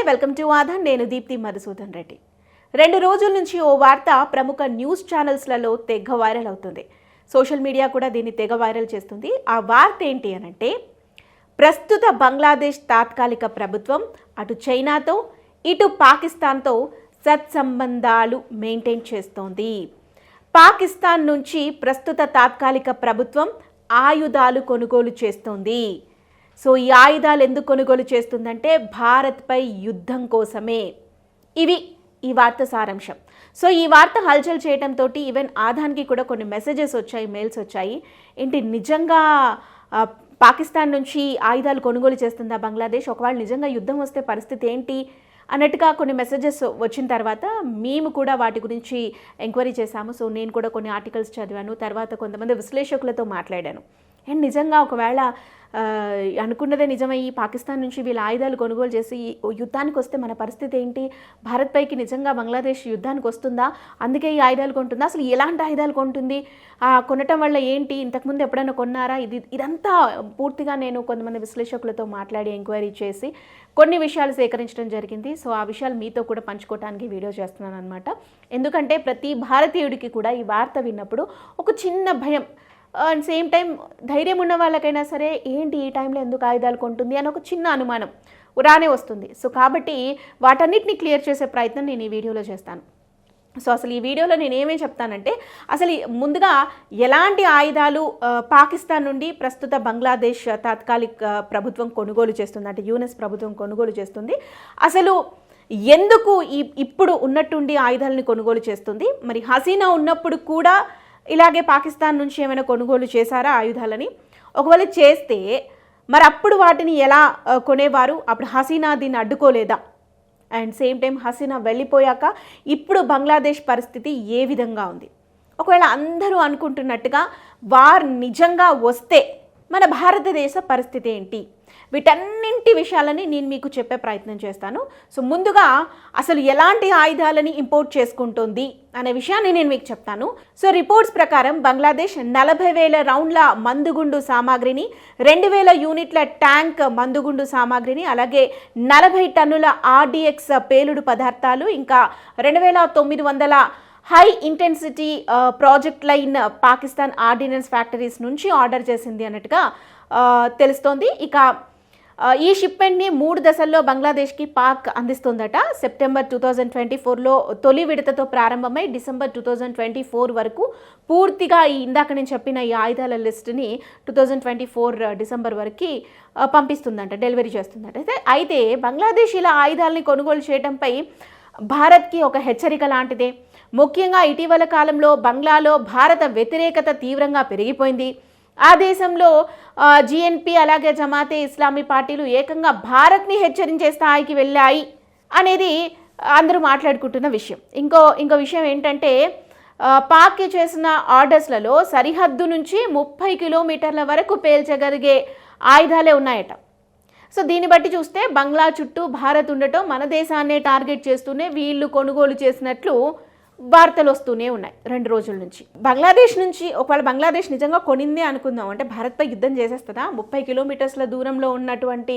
Welcome to ఆధాన్. నేను దీప్తి మధుసూదన్ రెడ్డి. 2 రోజుల నుంచి ఓ వార్త ప్రముఖ న్యూస్ ఛానల్స్లలో తెగ వైరల్ అవుతుంది. సోషల్ మీడియా కూడా దీన్ని తెగ వైరల్ చేస్తుంది. ఆ వార్త ఏంటి అనంటే, ప్రస్తుత బంగ్లాదేశ్ తాత్కాలిక ప్రభుత్వం అటు చైనాతో ఇటు పాకిస్తాన్తో సత్సంబంధాలు మెయింటైన్ చేస్తోంది. పాకిస్తాన్ నుంచి ప్రస్తుత తాత్కాలిక ప్రభుత్వం ఆయుధాలు కొనుగోలు చేస్తోంది. సో ఈ ఆయుధాలు ఎందుకు కొనుగోలు చేస్తుందంటే భారత్పై యుద్ధం కోసమే. ఈ వార్త సారాంశం. సో ఈ వార్త హల్చల్ చేయడంతో ఈవెన్ ఆధాన్కి కూడా కొన్ని మెసేజెస్ వచ్చాయి, మెయిల్స్ వచ్చాయి. ఏంటి నిజంగా పాకిస్తాన్ నుంచి ఆయుధాలు కొనుగోలు చేస్తుందా బంగ్లాదేశ్? ఒకవేళ నిజంగా యుద్ధం వస్తే పరిస్థితి ఏంటి అన్నట్టుగా కొన్ని మెసేజెస్ వచ్చిన తర్వాత మేము కూడా వాటి గురించి ఎంక్వైరీ చేశాము. సో నేను కూడా కొన్ని ఆర్టికల్స్ చదివాను, తర్వాత కొంతమంది విశ్లేషకులతో మాట్లాడాను. అండ్ నిజంగా ఒకవేళ అనుకున్నదే నిజమయ్యి పాకిస్తాన్ నుంచి వీళ్ళ ఆయుధాలు కొనుగోలు చేసి యుద్ధానికి వస్తే మన పరిస్థితి ఏంటి? భారత్ పైకి నిజంగా బంగ్లాదేశ్ యుద్ధానికి వస్తుందా? అందుకే ఈ ఆయుధాలు కొంటుందా? అసలు ఎలాంటి ఆయుధాలు కొంటుంది? కొనటం వల్ల ఏంటి? ఇంతకుముందు ఎప్పుడైనా కొన్నారా? ఇదంతా పూర్తిగా నేను కొంతమంది విశ్లేషకులతో మాట్లాడి ఎంక్వైరీ చేసి కొన్ని విషయాలు సేకరించడం జరిగింది. సో ఆ విషయాలు మీతో కూడా పంచుకోవడానికి వీడియో చేస్తున్నాను అనమాట. ఎందుకంటే ప్రతి భారతీయుడికి కూడా ఈ వార్త విన్నప్పుడు ఒక చిన్న భయం, అండ్ సేమ్ టైం ధైర్యం ఉన్న వాళ్ళకైనా సరే ఏంటి ఈ టైంలో ఎందుకు ఆయుధాలు కొంటుంది అని ఒక చిన్న అనుమానం రానే వస్తుంది. సో కాబట్టి వాటన్నిటిని క్లియర్ చేసే ప్రయత్నం నేను ఈ వీడియోలో చేస్తాను. సో అసలు ఈ వీడియోలో నేను ఏమేమి చెప్తానంటే, అసలు ముందుగా ఎలాంటి ఆయుధాలు పాకిస్తాన్ నుండి ప్రస్తుత బంగ్లాదేశ్ తాత్కాలిక ప్రభుత్వం కొనుగోలు చేస్తుంది, అంటే యూఎస్ ప్రభుత్వం కొనుగోలు చేస్తుంది, అసలు ఎందుకు ఇప్పుడు ఉన్నట్టుండి ఆయుధాలను కొనుగోలు చేస్తుంది, మరి హసీనా ఉన్నప్పుడు కూడా ఇలాగే పాకిస్తాన్ నుంచి ఏమైనా కొనుగోలు చేశారా ఆయుధాలని? ఒకవేళ చేస్తే మరి అప్పుడు వాటిని ఎలా కొనేవారు? అప్పుడు హసీనా దీన్ని అడ్డుకోలేదా? అండ్ సేమ్ టైం హసీనా వెళ్ళిపోయాక ఇప్పుడు బంగ్లాదేశ్ పరిస్థితి ఏ విధంగా ఉంది? ఒకవేళ అందరూ అనుకుంటున్నట్టుగా వారు నిజంగా వస్తే మన భారతదేశ పరిస్థితి ఏంటి? వీటన్నింటి విషయాలని నేను మీకు చెప్పే ప్రయత్నం చేస్తాను. సో ముందుగా అసలు ఎలాంటి ఆయుధాలని ఇంపోర్ట్ చేసుకుంటుంది అనే విషయాన్ని నేను మీకు చెప్తాను. సో రిపోర్ట్స్ ప్రకారం బంగ్లాదేశ్ 40,000 రౌండ్ల మందుగుండు సామాగ్రిని, 2,000 యూనిట్ల ట్యాంక్ మందుగుండు సామాగ్రిని, అలాగే 40 టన్నుల RDX పేలుడు పదార్థాలు, ఇంకా 2,900 high intensity project line Pakistan ordinance factories నుంచి ఆర్డర్ చేసింది అన్నట్టుగా తెలుస్తోంది. ఇక ఈ షిప్మెంట్ని 3 దశల్లో బంగ్లాదేశ్కి పాక్ అందిస్తుందట. సెప్టెంబర్ 2024లో తొలి విడతతో ప్రారంభమై డిసెంబర్ 2024 వరకు పూర్తిగా ఇందాక నేను చెప్పిన ఈ ఆయుధాల లిస్టుని 2024 డిసెంబర్ వరకు పంపిస్తుందంట, డెలివరీ చేస్తుందట. అయితే బంగ్లాదేశ్ ఇలా ఆయుధాలని కొనుగోలు చేయడంపై భారత్కి ఒక హెచ్చరిక లాంటిదే. ముఖ్యంగా ఇటీవల కాలంలో బంగ్లాలో భారత వ్యతిరేకత తీవ్రంగా పెరిగిపోయింది. ఆ దేశంలో GNP అలాగే జమాతే ఇస్లామీ పార్టీలు ఏకంగా భారత్ని హెచ్చరించే స్థాయికి వెళ్ళాయి అనేది అందరూ మాట్లాడుకుంటున్న విషయం. ఇంకో విషయం ఏంటంటే, పాక్కి చేసిన ఆర్డర్స్లలో సరిహద్దు నుంచి 30 కిలోమీటర్ల వరకు పేల్చగలిగే ఆయుధాలే ఉన్నాయట. సో దీన్ని బట్టి చూస్తే బంగ్లా చుట్టూ భారత్ ఉండటం, మన దేశాన్నే టార్గెట్ చేస్తూనే వీళ్ళు కొనుగోలు చేసినట్లు వార్తలు వస్తూనే ఉన్నాయి 2 రోజుల నుంచి. బంగ్లాదేశ్ నుంచి ఒకవేళ బంగ్లాదేశ్ నిజంగా కొనిందే అనుకుందాం, అంటే భారత్పై యుద్ధం చేసేస్తుందా? 30 కిలోమీటర్స్ల దూరంలో ఉన్నటువంటి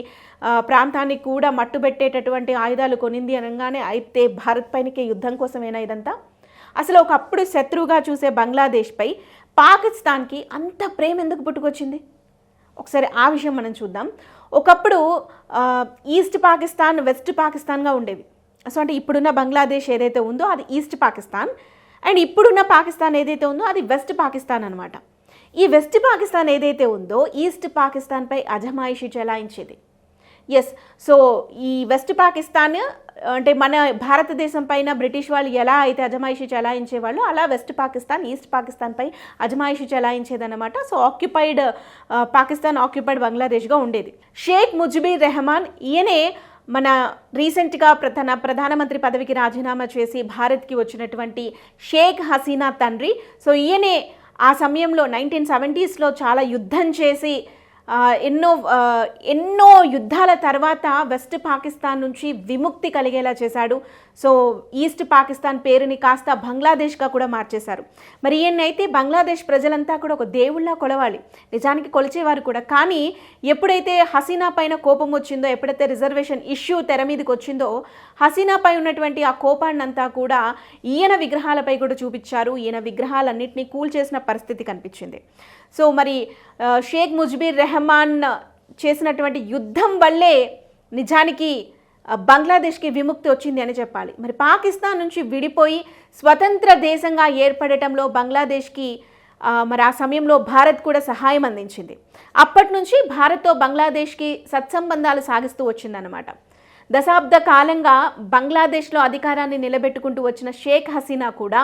ప్రాంతాన్ని కూడా మట్టుబెట్టేటటువంటి ఆయుధాలు కొనింది అనగానే అయితే భారత్ పైనకే యుద్ధం కోసమేనా ఇదంతా? అసలు ఒకప్పుడు శత్రువుగా చూసే బంగ్లాదేశ్పై పాకిస్తాన్కి అంత ప్రేమ ఎందుకు పుట్టుకొచ్చింది? ఒకసారి ఆ విషయం మనం చూద్దాం. ఒకప్పుడు ఈస్ట్ పాకిస్తాన్, వెస్ట్ పాకిస్తాన్గా ఉండేవి. సో అంటే ఇప్పుడున్న బంగ్లాదేశ్ ఏదైతే ఉందో అది ఈస్ట్ పాకిస్తాన్, అండ్ ఇప్పుడున్న పాకిస్తాన్ ఏదైతే ఉందో అది వెస్ట్ పాకిస్తాన్ అనమాట. ఈ వెస్ట్ పాకిస్తాన్ ఏదైతే ఉందో ఈస్ట్ పాకిస్తాన్పై అజమాయిషీ చెలాయించేది. ఎస్, సో ఈ వెస్ట్ పాకిస్తాన్ అంటే మన భారతదేశం పైన బ్రిటిష్ వాళ్ళు ఎలా అయితే అజమాయిషీ చెలాయించేవాళ్ళు, అలా వెస్ట్ పాకిస్తాన్ ఈస్ట్ పాకిస్తాన్పై అజమాయిషీ చెలాయించేదన్నమాట. సో ఆక్యుపైడ్ పాకిస్తాన్ ఆక్యుపైడ్ బంగ్లాదేశ్గా ఉండేది. షేక్ ముజిబుర్ రెహమాన్ ఈయనే మన రీసెంట్గా ప్రధానమంత్రి పదవికి రాజీనామా చేసి భారత్కి వచ్చినటువంటి షేక్ హసీనా తండ్రి. సో ఈయనే ఆ సమయంలో 1970sలో చాలా యుద్ధం చేసి ఎన్నో యుద్ధాల తర్వాత వెస్ట్ పాకిస్తాన్ నుంచి విముక్తి కలిగేలా చేశాడు. సో ఈస్ట్ పాకిస్తాన్ పేరుని కాస్త బంగ్లాదేశ్గా కూడా మార్చేశారు. మరి ఈయనైతే బంగ్లాదేశ్ ప్రజలంతా కూడా ఒక దేవుళ్ళ కొలవాలి, నిజానికి కొలిచేవారు కూడా. కానీ ఎప్పుడైతే హసీనా పైన కోపం వచ్చిందో, ఎప్పుడైతే రిజర్వేషన్ ఇష్యూ తెర మీదకి వచ్చిందో, హసీనాపై ఉన్నటువంటి ఆ కోపాన్నంతా కూడా ఈయన విగ్రహాలపై కూడా చూపించారు. ఈయన విగ్రహాలన్నింటినీ కూల్చేసిన పరిస్థితి కనిపించింది. సో మరి షేక్ ముజిబుర్ రెహమాన్ చేసినటువంటి యుద్ధం వల్లే నిజానికి బంగ్లాదేశ్కి విముక్తి వచ్చింది అని చెప్పాలి. మరి పాకిస్తాన్ నుంచి విడిపోయి స్వతంత్ర దేశంగా ఏర్పడటంలో బంగ్లాదేశ్కి మరి ఆ సమయంలో భారత్ కూడా సహాయం అందించింది. అప్పటి నుంచి భారత్తో బంగ్లాదేశ్కి సత్సంబంధాలు సాగిస్తూ వచ్చిందన్నమాట. దశాబ్ద కాలంగా బంగ్లాదేశ్లో అధికారాన్ని నిలబెట్టుకుంటూ వచ్చిన షేక్ హసీనా కూడా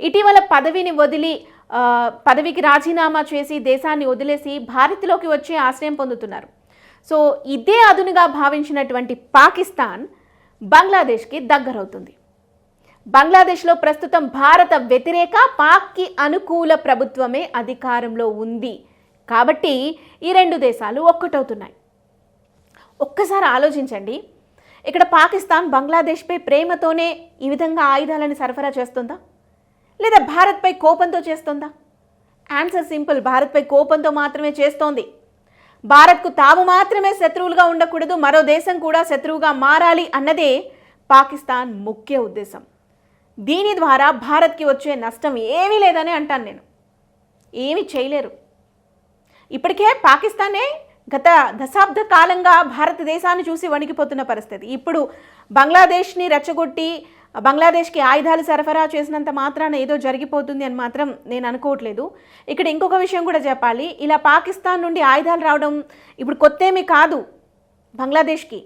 ఇటీవల పదవికి రాజీనామా చేసి దేశాన్ని వదిలేసి భారత్లోకి వచ్చి ఆశ్రయం పొందుతున్నారు. సో ఇదే అదునుగా భావించినటువంటి పాకిస్తాన్ బంగ్లాదేశ్కి దగ్గరవుతుంది. బంగ్లాదేశ్లో ప్రస్తుతం భారత వ్యతిరేక, పాక్కి అనుకూల ప్రభుత్వమే అధికారంలో ఉంది. కాబట్టి ఈ రెండు దేశాలు ఒక్కటవుతున్నాయి. ఒక్కసారి ఆలోచించండి, ఇక్కడ పాకిస్తాన్ బంగ్లాదేశ్పై ప్రేమతోనే ఈ విధంగా ఆయుధాలను సరఫరా చేస్తుందా, లేదా భారత్పై కోపంతో చేస్తుందా? ఆన్సర్ సింపుల్, భారత్పై కోపంతో మాత్రమే చేస్తోంది. భారత్కు తాము మాత్రమే శత్రువులుగా ఉండకూడదు, మరో దేశం కూడా శత్రువుగా మారాలి అన్నదే పాకిస్తాన్ ముఖ్య ఉద్దేశం. దీని ద్వారా భారత్కి వచ్చే నష్టం ఏమీ లేదని అంటాను నేను. ఏమీ చేయలేరు. ఇప్పటికే పాకిస్తానే గత దశాబ్ద కాలంగా భారతదేశాన్ని చూసి వణికిపోతున్న పరిస్థితి. ఇప్పుడు బంగ్లాదేశ్ని రెచ్చగొట్టి బంగ్లాదేశ్కి ఆయుధాలు సరఫరా చేసినంత మాత్రాన ఏదో జరిగిపోతుంది అని మాత్రం నేను అనుకోవట్లేదు. ఇక్కడ ఇంకొక విషయం కూడా చెప్పాలి. ఇలా పాకిస్తాన్ నుండి ఆయుధాలు రావడం ఇప్పుడు కొత్తేమీ కాదు బంగ్లాదేశ్కి.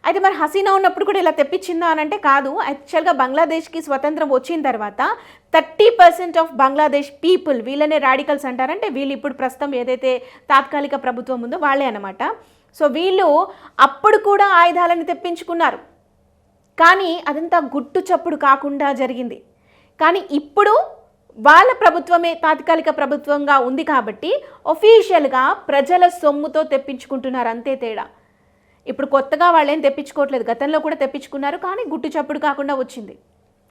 అయితే మరి హసీనా ఉన్నప్పుడు కూడా ఇలా తెప్పించిందా అని అంటే కాదు. యాక్చువల్గా బంగ్లాదేశ్కి స్వతంత్రం వచ్చిన తర్వాత 30% ఆఫ్ బంగ్లాదేశ్ పీపుల్, వీళ్ళనే రాడికల్స్ అంటారంటే వీళ్ళు ఇప్పుడు ప్రస్తుతం ఏదైతే తాత్కాలిక ప్రభుత్వం ఉందో వాళ్ళే అనమాట. సో వీళ్ళు అప్పుడు కూడా ఆయుధాలను తెప్పించుకున్నారు. కానీ అదంతా గుట్టు చప్పుడు కాకుండా జరిగింది. కానీ ఇప్పుడు వాళ్ళ ప్రభుత్వమే తాత్కాలిక ప్రభుత్వంగా ఉంది కాబట్టి ఒఫీషియల్గా ప్రజల సొమ్ముతో తెప్పించుకుంటున్నారు, అంతే తేడా. ఇప్పుడు కొత్తగా వాళ్ళేం తెప్పించుకోవట్లేదు, గతంలో కూడా తెప్పించుకున్నారు, కానీ గుట్టు చప్పుడు కాకుండా వచ్చింది.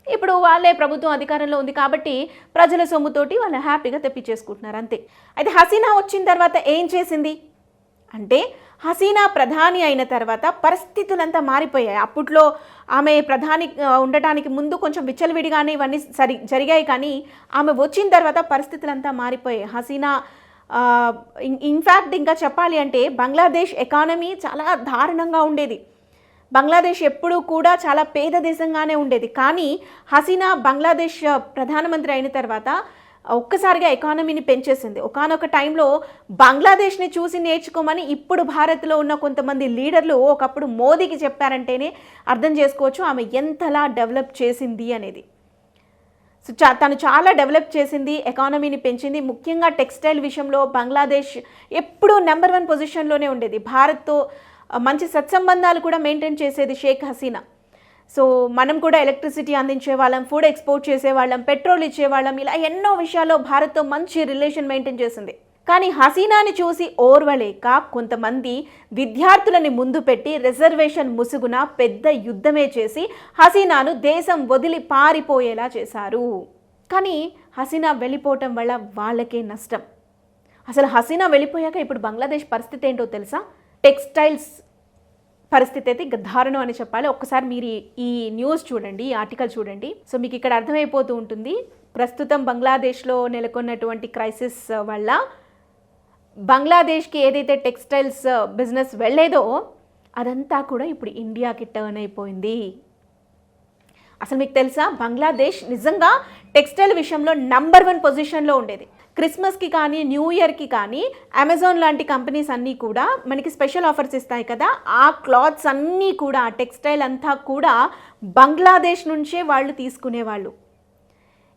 ఇప్పుడు వాళ్ళే ప్రభుత్వం అధికారంలో ఉంది కాబట్టి ప్రజల సొమ్ముతోటి వాళ్ళు హ్యాపీగా తెప్పించేసుకుంటున్నారు, అంతే. అయితే హసీనా వచ్చిన తర్వాత ఏం చేసింది అంటే, హసీనా ప్రధాని అయిన తర్వాత పరిస్థితులంతా మారిపోయాయి. అప్పట్లో ఆమె ప్రధాని ఉండటానికి ముందు కొంచెం విచ్చలవిడిగానే ఇవన్నీ జరిగాయి, కానీ ఆమె వచ్చిన తర్వాత పరిస్థితులంతా మారిపోయాయి. హసీనా ఇన్ఫ్యాక్ట్ ఇంకా చెప్పాలి అంటే బంగ్లాదేశ్ ఎకానమీ చాలా దారుణంగా ఉండేది. బంగ్లాదేశ్ ఎప్పుడూ కూడా చాలా పేద దేశంగానే ఉండేది. కానీ హసీనా బంగ్లాదేశ్ ప్రధానమంత్రి అయిన తర్వాత ఒక్కసారిగా ఎకానమీని పెంచేసింది. ఒకానొక టైంలో బంగ్లాదేశ్ని చూసి నేర్చుకోమని ఇప్పుడు భారత్లో ఉన్న కొంతమంది లీడర్లు ఒకప్పుడు మోదీకి చెప్పారంటేనే అర్థం చేసుకోవచ్చు ఆమె ఎంతలా డెవలప్ చేసింది అనేది. సో తను చాలా డెవలప్ చేసింది, ఎకానమీని పెంచింది. ముఖ్యంగా టెక్స్టైల్ విషయంలో బంగ్లాదేశ్ ఎప్పుడూ నెంబర్ 1 పొజిషన్లోనే ఉండేది. భారత్తో మంచి సత్సంబంధాలు కూడా మెయింటైన్ చేసేది షేక్ హసీనా. సో మనం కూడా ఎలక్ట్రిసిటీ అందించే వాళ్ళం, ఫుడ్ ఎక్స్పోర్ట్ చేసేవాళ్ళం, పెట్రోల్ ఇచ్చేవాళ్ళం, ఇలా ఎన్నో విషయాల్లో భారత్తో మంచి రిలేషన్ మెయింటైన్ చేసింది. కానీ హసీనాని చూసి ఓర్వలేక కొంతమంది విద్యార్థులని ముందు పెట్టి రిజర్వేషన్ ముసుగున పెద్ద యుద్ధమే చేసి హసీనాను దేశం వదిలి పారిపోయేలా చేశారు. కానీ హసీనా వెళ్ళిపోవటం వల్ల వాళ్ళకే నష్టం. అసలు హసీనా వెళ్ళిపోయాక ఇప్పుడు బంగ్లాదేశ్ పరిస్థితి ఏంటో తెలుసా? టెక్స్టైల్స్ పరిస్థితి అయితే ఇంకా దారుణం అని చెప్పాలి. ఒక్కసారి మీరు ఈ న్యూస్ చూడండి, ఈ ఆర్టికల్ చూడండి. సో మీకు ఇక్కడ అర్థమైపోతూ ఉంటుంది. ప్రస్తుతం బంగ్లాదేశ్లో నెలకొన్నటువంటి క్రైసిస్ వల్ల బంగ్లాదేశ్కి ఏదైతే టెక్స్టైల్స్ బిజినెస్ వెళ్ళేదో అదంతా కూడా ఇప్పుడు ఇండియాకి టర్న్ అయిపోయింది. అసలు మీకు తెలుసా, బంగ్లాదేశ్ నిజంగా టెక్స్టైల్ విషయంలో నంబర్ 1 పొజిషన్లో ఉండేది. క్రిస్మస్కి కానీ న్యూ ఇయర్కి కానీ అమెజాన్ లాంటి కంపెనీస్ అన్నీ కూడా మనకి స్పెషల్ ఆఫర్స్ ఇస్తాయి కదా, ఆ క్లాత్స్ అన్నీ కూడా, టెక్స్టైల్ అంతా కూడా బంగ్లాదేశ్ నుంచే వాళ్ళు తీసుకునేవాళ్ళు.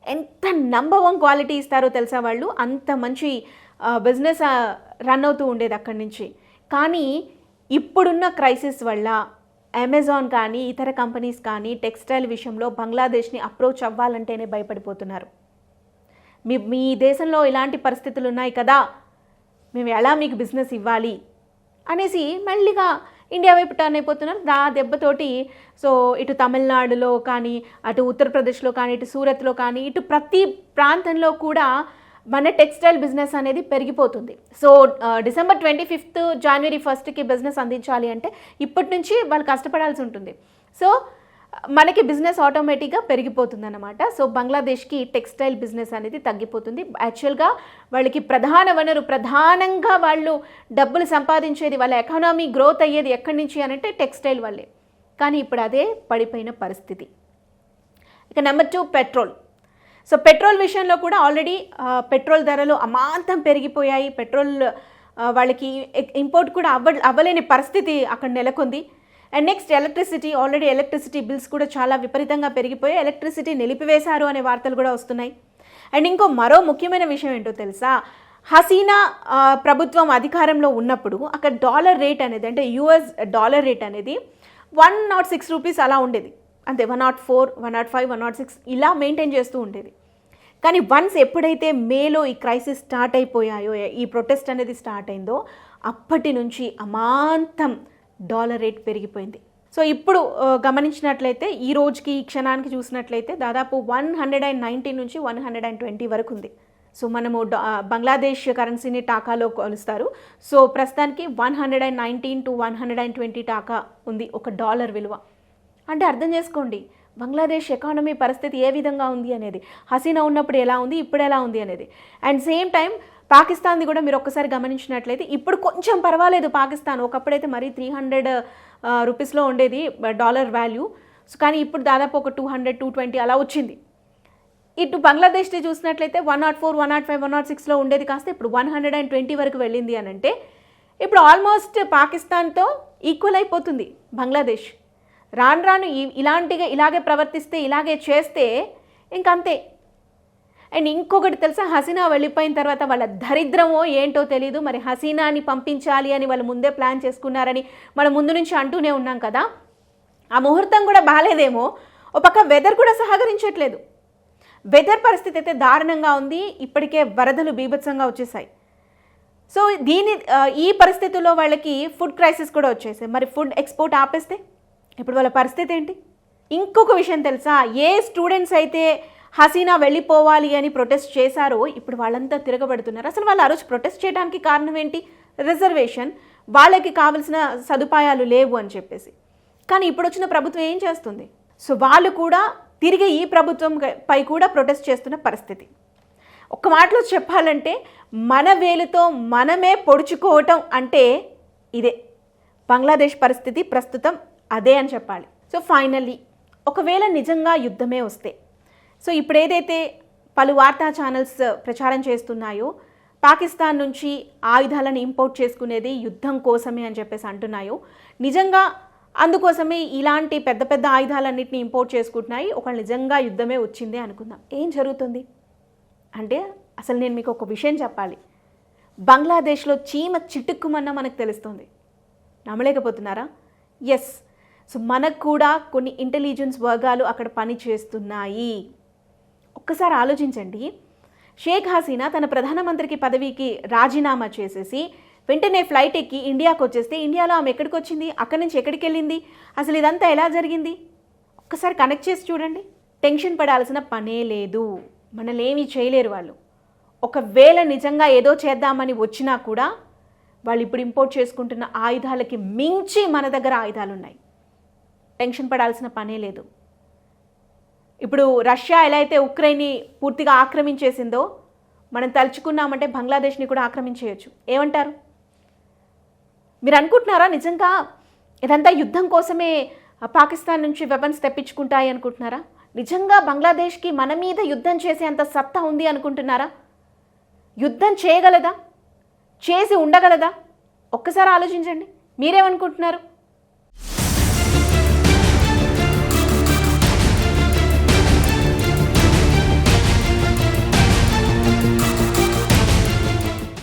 ఎంత నంబర్ 1 క్వాలిటీ ఇస్తారో తెలుసా వాళ్ళు, అంత మంచి బిజినెస్ రన్ అవుతూ ఉండేది అక్కడి నుంచి. కానీ ఇప్పుడున్న క్రైసిస్ వల్ల అమెజాన్ కానీ ఇతర కంపెనీస్ కానీ టెక్స్టైల్ విషయంలో బంగ్లాదేశ్ని అప్రోచ్ అవ్వాలంటేనే భయపడిపోతున్నారు. మీ దేశంలో ఇలాంటి పరిస్థితులు ఉన్నాయి కదా, మేము ఎలా మీకు బిజినెస్ ఇవ్వాలి అనేసి మెల్లిగా ఇండియా వైపు టర్న్ అయిపోతున్నారు. ఆ దెబ్బతోటి సో ఇటు తమిళనాడులో కానీ, అటు ఉత్తరప్రదేశ్లో కానీ, ఇటు సూరత్లో కానీ, ఇటు ప్రతి ప్రాంతంలో కూడా మన టెక్స్టైల్ బిజినెస్ అనేది పెరిగిపోతుంది. సో డిసెంబర్ 25 జనవరి 1కి బిజినెస్ అందించాలి అంటే ఇప్పటి నుంచి వాళ్ళు కష్టపడాల్సి ఉంటుంది. సో మనకి బిజినెస్ ఆటోమేటిక్గా పెరిగిపోతుంది అన్నమాట. సో బంగ్లాదేశ్కి టెక్స్టైల్ బిజినెస్ అనేది తగ్గిపోతుంది. యాక్చువల్గా వాళ్ళకి ప్రధాన వనరు, ప్రధానంగా వాళ్ళు డబ్బులు సంపాదించేది, వాళ్ళ ఎకానమీ గ్రోత్ అయ్యేది ఎక్కడి నుంచి అనంటే టెక్స్టైల్ వల్లే. కానీ ఇప్పుడు అదే పడిపోయిన పరిస్థితి. ఇక నెంబర్ 2 పెట్రోల్. సో పెట్రోల్ విషయంలో కూడా ఆల్రెడీ పెట్రోల్ ధరలు అమాంతం పెరిగిపోయాయి. పెట్రోల్ వాళ్ళకి ఇంపోర్ట్ కూడా అవ్వలేని పరిస్థితి అక్కడ నెలకొంది. And next electricity, already electricity bills కూడా చాలా విపరీతంగా పెరిగిపోయాయి. ఎలక్ట్రిసిటీ నిలిపివేశారు అనే వార్తలు కూడా వస్తున్నాయి. అండ్ మరో ముఖ్యమైన విషయం ఏంటో తెలుసా, హసీనా ప్రభుత్వం అధికారంలో ఉన్నప్పుడు అక్కడ డాలర్ రేట్ అనేది, అంటే యూఎస్ డాలర్ రేట్ అనేది 106 రూపీస్ అలా ఉండేది. అంతే, 104, 105, 106 ఇలా మెయింటైన్ చేస్తూ ఉండేది. కానీ వన్స్ ఎప్పుడైతే మేలో ఈ క్రైసిస్ స్టార్ట్ అయిపోయాయో, ఈ ప్రొటెస్ట్ అనేది స్టార్ట్ అయిందో, అప్పటి నుంచి అమాంతం డాలర్ రేట్ పెరిగిపోయింది. సో ఇప్పుడు గమనించినట్లయితే ఈ రోజుకి, ఈ క్షణానికి చూసినట్లయితే దాదాపు 190 నుంచి 120 వరకు ఉంది. సో మనము బంగ్లాదేశ్ కరెన్సీని టాకాలో కొలుస్తారు. సో ప్రస్తుతానికి 119 to 120 టాకా ఉంది ఒక డాలర్ విలువ. అంటే అర్థం చేసుకోండి బంగ్లాదేశ్ ఎకానమీ పరిస్థితి ఏ విధంగా ఉంది అనేది, హసీనా ఉన్నప్పుడు ఎలా ఉంది, ఇప్పుడు ఎలా ఉంది అనేది. అండ్ సేమ్ టైం పాకిస్తాన్ది కూడా మీరు ఒక్కసారి గమనించినట్లయితే ఇప్పుడు కొంచెం పర్వాలేదు పాకిస్తాన్. ఒకప్పుడైతే మరీ 300 రూపీస్లో ఉండేది డాలర్ వాల్యూ. సో కానీ ఇప్పుడు దాదాపు ఒక 200, 220 అలా వచ్చింది. ఇటు బంగ్లాదేశ్ది చూసినట్లయితే 104, 105, 106లో ఉండేది కాస్త ఇప్పుడు 120 వరకు వెళ్ళింది అని అంటే ఇప్పుడు ఆల్మోస్ట్ పాకిస్తాన్తో ఈక్వల్ అయిపోతుంది బంగ్లాదేశ్. రాను రాను ఇలాగే ప్రవర్తిస్తే, ఇలాగే చేస్తే ఇంకంతే. అండ్ ఇంకొకటి తెలుసా, హసీనా వెళ్ళిపోయిన తర్వాత వాళ్ళ దరిద్రమో ఏంటో తెలీదు. మరి హసీనాని పంపించాలి అని వాళ్ళు ముందే ప్లాన్ చేసుకున్నారని మనం ముందు నుంచి అంటూనే ఉన్నాం కదా. ఆ ముహూర్తం కూడా బాగాలేదేమో. ఒక పక్క వెదర్ కూడా సహకరించట్లేదు. వెదర్ పరిస్థితి అయితే దారుణంగా ఉంది. ఇప్పటికే వరదలు బీభత్సంగా వచ్చేసాయి. సో ఈ పరిస్థితుల్లో వాళ్ళకి ఫుడ్ క్రైసిస్ కూడా వచ్చేసాయి. మరి ఫుడ్ ఎక్స్పోర్ట్ ఆపేస్తే ఇప్పుడు వాళ్ళ పరిస్థితి ఏంటి? ఇంకొక విషయం తెలుసా, ఏ స్టూడెంట్స్ అయితే హసీనా వెళ్ళిపోవాలి అని ప్రొటెస్ట్ చేశారో ఇప్పుడు వాళ్ళంతా తిరగబడుతున్నారు. అసలు వాళ్ళు ఆ రోజు ప్రొటెస్ట్ చేయడానికి కారణం ఏంటి? రిజర్వేషన్, వాళ్ళకి కావాల్సిన సదుపాయాలు లేవు అని చెప్పేసి. కానీ ఇప్పుడు వచ్చిన ప్రభుత్వం ఏం చేస్తుంది? సో వాళ్ళు కూడా తిరిగి ఈ ప్రభుత్వం పై కూడా ప్రొటెస్ట్ చేస్తున్న పరిస్థితి. ఒక్క మాటలో చెప్పాలంటే మన వేలుతో మనమే పొడుచుకోవటం అంటే ఇదే. బంగ్లాదేశ్ పరిస్థితి ప్రస్తుతం అదే అని చెప్పాలి. సో ఫైనల్లీ ఒకవేళ నిజంగా యుద్ధమే వస్తే, సో ఇప్పుడు ఏదైతే పలు వార్తా ఛానల్స్ ప్రచారం చేస్తున్నాయో పాకిస్తాన్ నుంచి ఆయుధాలను ఇంపోర్ట్ చేసుకునేది యుద్ధం కోసమే అని చెప్పేసి అంటున్నాయో, నిజంగా అందుకోసమే ఇలాంటి పెద్ద పెద్ద ఆయుధాలన్నింటినీ ఇంపోర్ట్ చేసుకుంటున్నాయి. ఒకవేళ నిజంగా యుద్ధమే వచ్చిందే అనుకుందాం, ఏం జరుగుతుంది అంటే అసలు నేను మీకు ఒక విషయం చెప్పాలి. బంగ్లాదేశ్లో చీమ చిటుక్కుమన్నా మనకు తెలుస్తుంది. నమ్మలేకపోతున్నారా? ఎస్. సో మనకు కూడా కొన్ని ఇంటెలిజెన్స్ వర్గాలు అక్కడ పని చేస్తున్నాయి. ఒక్కసారి ఆలోచించండి. షేక్ హసీనా తన ప్రధానమంత్రికి పదవికి రాజీనామా చేసేసి వెంటనే ఫ్లైట్ ఎక్కి ఇండియాకు వచ్చేస్తే ఇండియాలో ఆమె ఎక్కడికి వచ్చింది, అక్కడి నుంచి ఎక్కడికి వెళ్ళింది, అసలు ఇదంతా ఎలా జరిగింది? ఒక్కసారి కనెక్ట్ చేసి చూడండి. టెన్షన్ పడాల్సిన పనే లేదు. మనల్ని ఏమీ చేయలేరు వాళ్ళు. ఒకవేళ నిజంగా ఏదో చేద్దామని వచ్చినా కూడా వాళ్ళు ఇప్పుడు ఇంపోర్ట్ చేసుకుంటున్న ఆయుధాలకి మించి మన దగ్గర ఆయుధాలు ఉన్నాయి. టెన్షన్ పడాల్సిన పనే లేదు. ఇప్పుడు రష్యా ఎలా అయితే ఉక్రెయిన్ని పూర్తిగా ఆక్రమించేసిందో, మనం తలుచుకున్నామంటే బంగ్లాదేశ్ని కూడా ఆక్రమించేయచ్చు. ఏమంటారు? మీరు అనుకుంటున్నారా నిజంగా ఇదంతా యుద్ధం కోసమే పాకిస్తాన్ నుంచి వెపన్స్ తెప్పించుకుంటాయి అనుకుంటున్నారా? నిజంగా బంగ్లాదేశ్కి మన మీద యుద్ధం చేసే అంత సత్తా ఉంది అనుకుంటున్నారా? యుద్ధం చేయగలదా? చేసి ఉండగలదా? ఒక్కసారి ఆలోచించండి. మీరేమనుకుంటున్నారు?